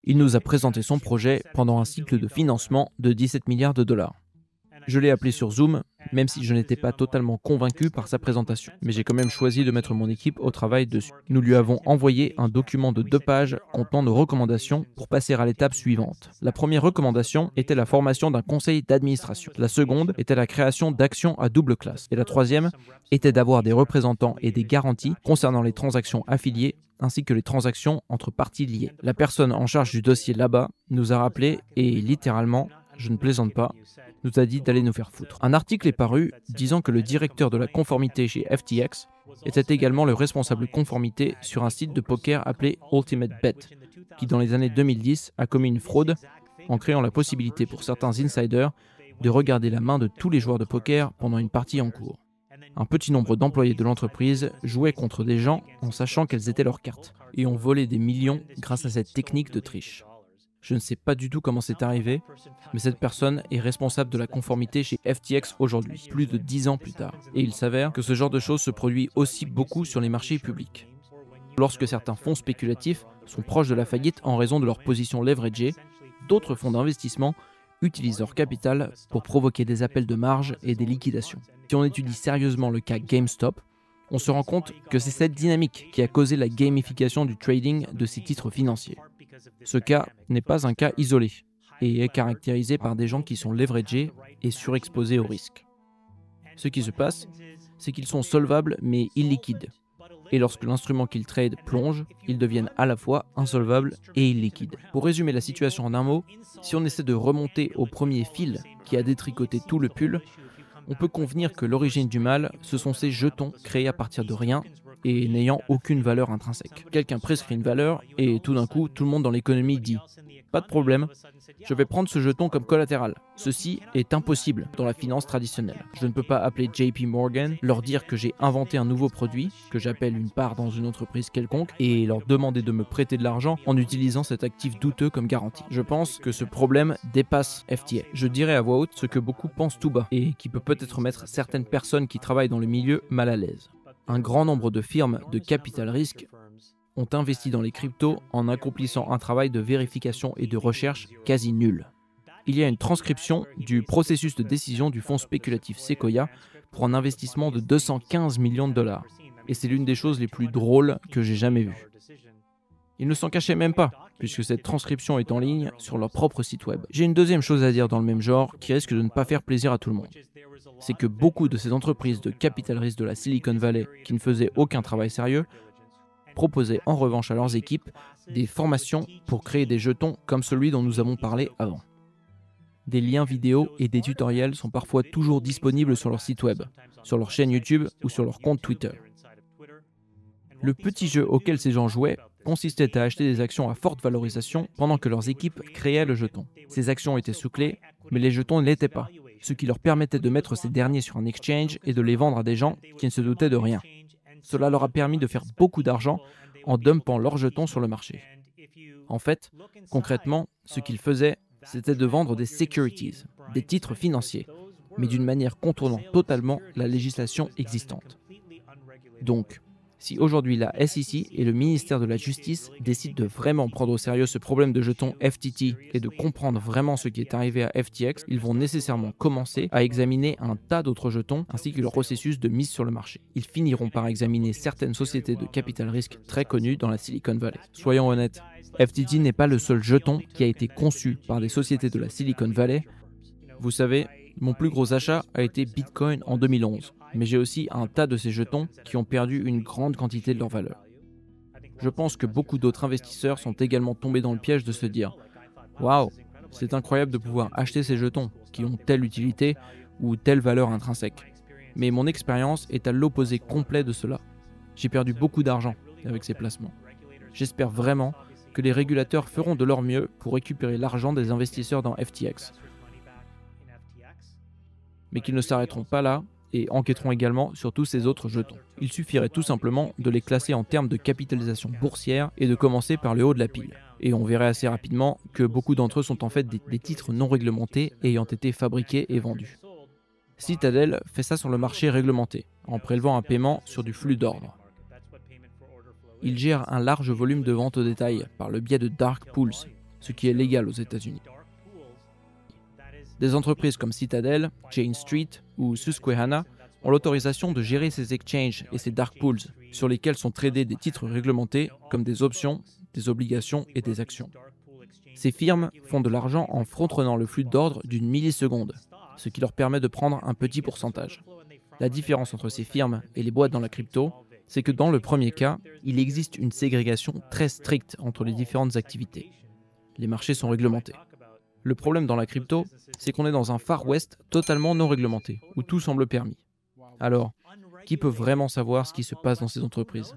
Il nous a présenté son projet pendant un cycle de financement de 17 milliards de dollars. Je l'ai appelé sur Zoom, même si je n'étais pas totalement convaincu par sa présentation. Mais j'ai quand même choisi de mettre mon équipe au travail dessus. Nous lui avons envoyé un document de 2 pages contenant nos recommandations pour passer à l'étape suivante. La première recommandation était la formation d'un conseil d'administration. La seconde était la création d'actions à double classe. Et la troisième était d'avoir des représentants et des garanties concernant les transactions affiliées ainsi que les transactions entre parties liées. La personne en charge du dossier là-bas nous a rappelé et littéralement, je ne plaisante pas, nous a dit d'aller nous faire foutre. Un article est paru disant que le directeur de la conformité chez FTX était également le responsable conformité sur un site de poker appelé Ultimate Bet, qui dans les années 2010 a commis une fraude en créant la possibilité pour certains insiders de regarder la main de tous les joueurs de poker pendant une partie en cours. Un petit nombre d'employés de l'entreprise jouaient contre des gens en sachant quelles étaient leurs cartes et ont volé des millions grâce à cette technique de triche. Je ne sais pas du tout comment c'est arrivé, mais cette personne est responsable de la conformité chez FTX aujourd'hui, plus de 10 ans plus tard. Et il s'avère que ce genre de choses se produit aussi beaucoup sur les marchés publics. Lorsque certains fonds spéculatifs sont proches de la faillite en raison de leur position leveragée, d'autres fonds d'investissement utilisent leur capital pour provoquer des appels de marge et des liquidations. Si on étudie sérieusement le cas GameStop, on se rend compte que c'est cette dynamique qui a causé la gamification du trading de ces titres financiers. Ce cas n'est pas un cas isolé et est caractérisé par des gens qui sont leveragés et surexposés au risque. Ce qui se passe, c'est qu'ils sont solvables mais illiquides. Et lorsque l'instrument qu'ils tradent plonge, ils deviennent à la fois insolvables et illiquides. Pour résumer la situation en un mot, si on essaie de remonter au premier fil qui a détricoté tout le pull, on peut convenir que l'origine du mal, ce sont ces jetons créés à partir de rien et n'ayant aucune valeur intrinsèque. Quelqu'un prescrit une valeur et tout d'un coup, tout le monde dans l'économie dit « Pas de problème, je vais prendre ce jeton comme collatéral ». Ceci est impossible dans la finance traditionnelle. Je ne peux pas appeler JP Morgan, leur dire que j'ai inventé un nouveau produit, que j'appelle une part dans une entreprise quelconque, et leur demander de me prêter de l'argent en utilisant cet actif douteux comme garantie. Je pense que ce problème dépasse FTA. Je dirais à voix haute ce que beaucoup pensent tout bas, et qui peut peut-être mettre certaines personnes qui travaillent dans le milieu mal à l'aise. Un grand nombre de firmes de capital risque ont investi dans les cryptos en accomplissant un travail de vérification et de recherche quasi nul. Il y a une transcription du processus de décision du fonds spéculatif Sequoia pour un investissement de 215 millions de dollars. Et c'est l'une des choses les plus drôles que j'ai jamais vues. Ils ne s'en cachaient même pas, puisque cette transcription est en ligne sur leur propre site web. J'ai une deuxième chose à dire dans le même genre qui risque de ne pas faire plaisir à tout le monde. C'est que beaucoup de ces entreprises de capital risque de la Silicon Valley qui ne faisaient aucun travail sérieux proposaient en revanche à leurs équipes des formations pour créer des jetons comme celui dont nous avons parlé avant. Des liens vidéo et des tutoriels sont parfois toujours disponibles sur leur site web, sur leur chaîne YouTube ou sur leur compte Twitter. Le petit jeu auquel ces gens jouaient consistait à acheter des actions à forte valorisation pendant que leurs équipes créaient le jeton. Ces actions étaient sous clé, mais les jetons ne l'étaient pas, ce qui leur permettait de mettre ces derniers sur un exchange et de les vendre à des gens qui ne se doutaient de rien. Cela leur a permis de faire beaucoup d'argent en dumpant leurs jetons sur le marché. En fait, concrètement, ce qu'ils faisaient, c'était de vendre des securities, des titres financiers, mais d'une manière contournant totalement la législation existante. Donc, si aujourd'hui la SEC et le ministère de la Justice décident de vraiment prendre au sérieux ce problème de jetons FTT et de comprendre vraiment ce qui est arrivé à FTX, ils vont nécessairement commencer à examiner un tas d'autres jetons ainsi que leur processus de mise sur le marché. Ils finiront par examiner certaines sociétés de capital risque très connues dans la Silicon Valley. Soyons honnêtes, FTT n'est pas le seul jeton qui a été conçu par des sociétés de la Silicon Valley. Vous savez, mon plus gros achat a été Bitcoin en 2011, mais j'ai aussi un tas de ces jetons qui ont perdu une grande quantité de leur valeur. Je pense que beaucoup d'autres investisseurs sont également tombés dans le piège de se dire « Waouh, c'est incroyable de pouvoir acheter ces jetons qui ont telle utilité ou telle valeur intrinsèque. » Mais mon expérience est à l'opposé complet de cela. J'ai perdu beaucoup d'argent avec ces placements. J'espère vraiment que les régulateurs feront de leur mieux pour récupérer l'argent des investisseurs dans FTX. Mais qu'ils ne s'arrêteront pas là et enquêteront également sur tous ces autres jetons. Il suffirait tout simplement de les classer en termes de capitalisation boursière et de commencer par le haut de la pile. Et on verrait assez rapidement que beaucoup d'entre eux sont en fait des titres non réglementés ayant été fabriqués et vendus. Citadel fait ça sur le marché réglementé, en prélevant un paiement sur du flux d'ordre. Il gère un large volume de vente au détail par le biais de dark pools, ce qui est légal aux États-Unis. Des entreprises comme Citadel, Jane Street ou Susquehanna ont l'autorisation de gérer ces exchanges et ces dark pools sur lesquels sont tradés des titres réglementés comme des options, des obligations et des actions. Ces firmes font de l'argent en frontrenant le flux d'ordre d'une milliseconde, ce qui leur permet de prendre un petit pourcentage. La différence entre ces firmes et les boîtes dans la crypto, c'est que dans le premier cas, il existe une ségrégation très stricte entre les différentes activités. Les marchés sont réglementés. Le problème dans la crypto, c'est qu'on est dans un Far West totalement non réglementé, où tout semble permis. Alors, qui peut vraiment savoir ce qui se passe dans ces entreprises ?